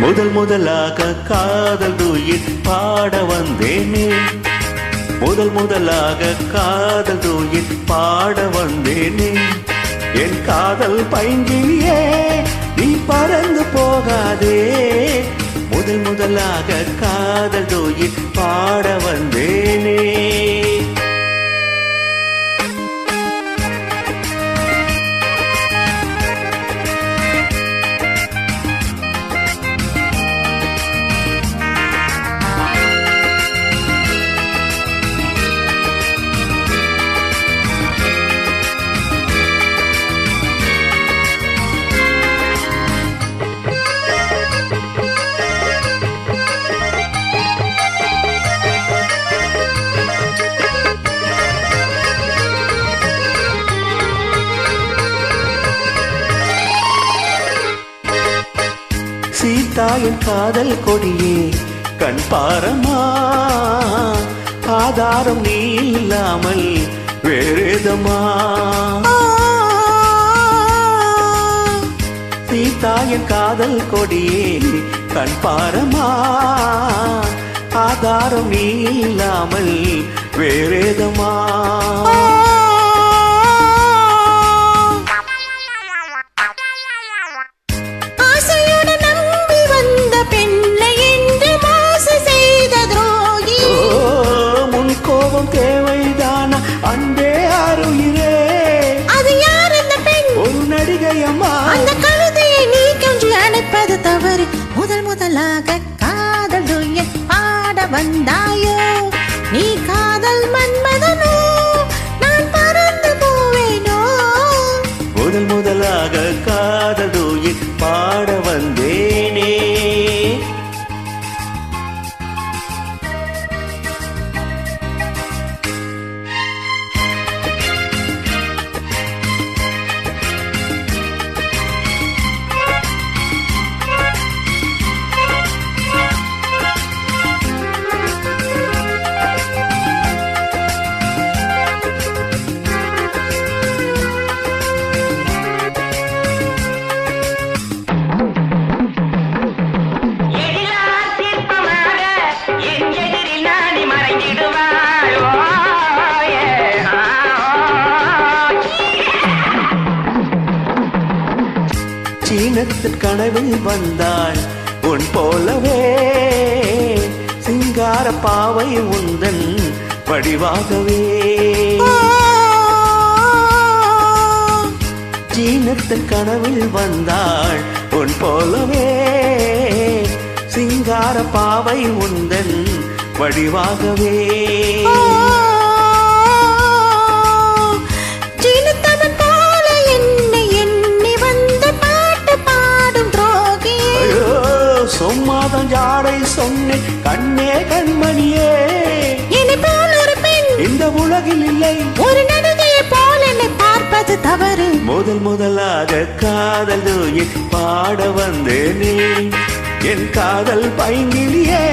முதல் முதலாக காதல் தூயில் பாட வந்தேனே, முதல் முதலாக காதல் தூயில் பாட வந்தேனே. என் காதல் பைங்கிலியே நீ பறந்து போகாதே, முதல் முதலாக காதல் தூயில் பாட வந்தேனே. சீதாயின் காதல் கொடியே கண் பாரமா, ஆதாரம் நீ இல்லாமல் வேறேதமா. சீதாயின் காதல் கொடியே கண் பாரமா, ஆதாரம் நீ இல்லாமல் வேறேதமா. தேவைதான அன்பே ஆறுயிரே, அது யார் அந்த பெண்? ஒரு நடிகை அம்மா. அந்த கழுதையை நீ கொஞ்சம் அணைப்பது தவறு. முதல் முதலாக காதல் துயர் பாட வந்தாயோ, நீ காதல் மன்மதனோ, நான் பறந்து போவேனோ. முதல் முதலாக காதல் துயர் பாட வந்தேனே. சீனத்தின் கனவில் வந்தாள் உன் போலவே, சிங்கார பாவை உந்தன் வடிவாகவே. சீனத்தின் கனவில் வந்தாள் உன் போலவே, சிங்கார பாவை உந்தன் வடிவாகவே. சொம்மாதம் ஜாடை சொன்னேன் கண்ணே கண்மணியே, என்னை போல் ஒரு பெண் இந்த உலகில் இல்லை, ஒரு நடிகையை போல் என்னை பார்ப்பது தவறு. முதல் முதலாக காதல் தூயில் பாட வந்தேனே, என் காதல் பைங்கிலியே